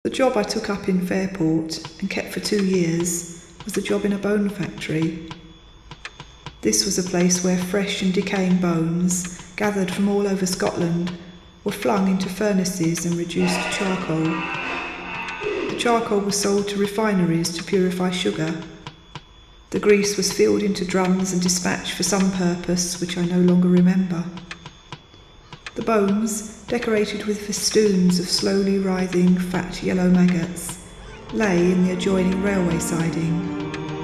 The job I took up in Fairport and kept for 2 years was a job in a bone factory. This was a place where fresh and decaying bones, gathered from all over Scotland, were flung into furnaces and reduced to charcoal. The charcoal was sold to refineries to purify sugar. The grease was filled into drums and dispatched for some purpose which I no longer remember. The bones, decorated with festoons of slowly writhing fat yellow maggots, lay in the adjoining railway siding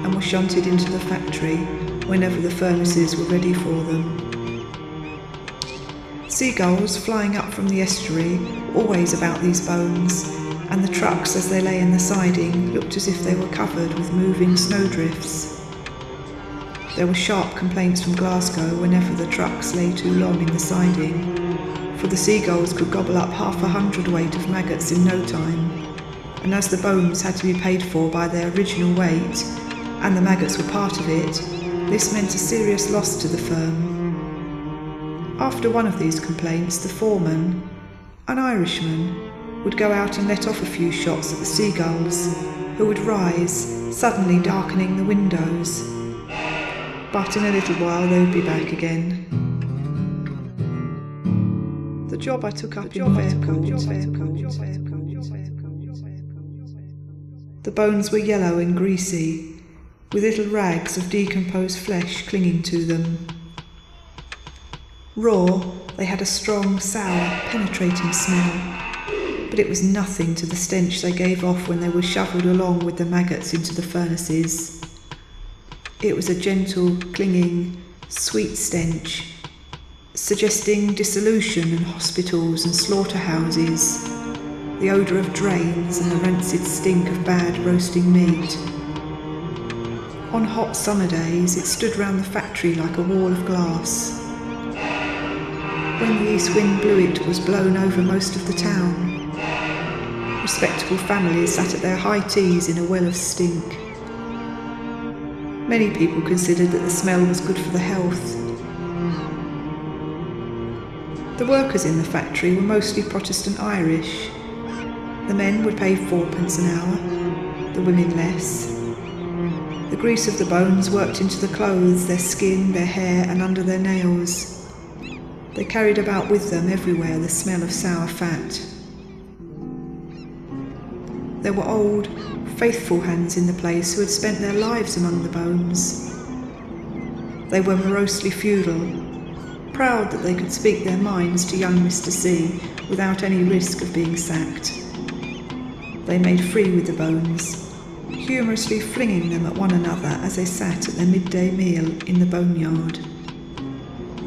and were shunted into the factory whenever the furnaces were ready for them. Seagulls flying up from the estuary always about these bones, and the trucks as they lay in the siding looked as if they were covered with moving snowdrifts. There were sharp complaints from Glasgow whenever the trucks lay too long in the siding, for the seagulls could gobble up 100 weight of maggots in no time, and as the bones had to be paid for by their original weight, and the maggots were part of it, this meant a serious loss to the firm. After one of these complaints, the foreman, an Irishman, would go out and let off a few shots at the seagulls, who would rise, suddenly darkening the windows. But in a little while they would be back again. The job I took up in Fairport. The bones were yellow and greasy, with little rags of decomposed flesh clinging to them. Raw, they had a strong, sour, penetrating smell, but it was nothing to the stench they gave off when they were shovelled along with the maggots into the furnaces. It was a gentle, clinging, sweet stench, suggesting dissolution and hospitals and slaughterhouses, the odour of drains and the rancid stink of bad roasting meat. On hot summer days it stood round the factory like a wall of glass. When the east wind blew it was blown over most of the town. Respectable families sat at their high teas in a well of stink. Many people considered that the smell was good for the health. The workers in the factory were mostly Protestant Irish. The men would pay 4p an hour, the women less. The grease of the bones worked into the clothes, their skin, their hair, and under their nails. They carried about with them everywhere the smell of sour fat. There were old, faithful hands in the place who had spent their lives among the bones. They were morosely feudal, proud that they could speak their minds to young Mr. C without any risk of being sacked. They made free with the bones, humorously flinging them at one another as they sat at their midday meal in the boneyard.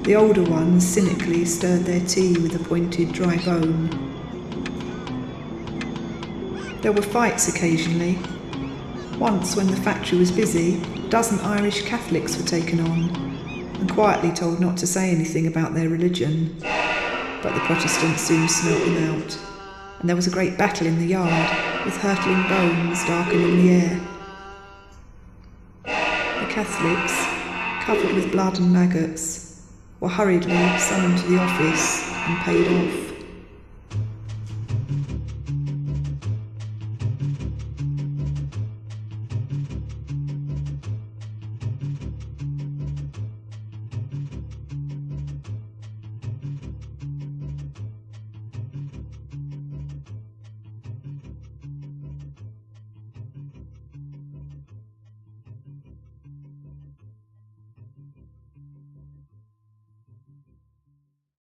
The older ones cynically stirred their tea with a pointed dry bone. There were fights occasionally. Once, when the factory was busy, a dozen Irish Catholics were taken on and quietly told not to say anything about their religion. But the Protestants soon smelt them out, and there was a great battle in the yard, with hurtling bones darkening the air. The Catholics, covered with blood and maggots, were hurriedly summoned to the office and paid off.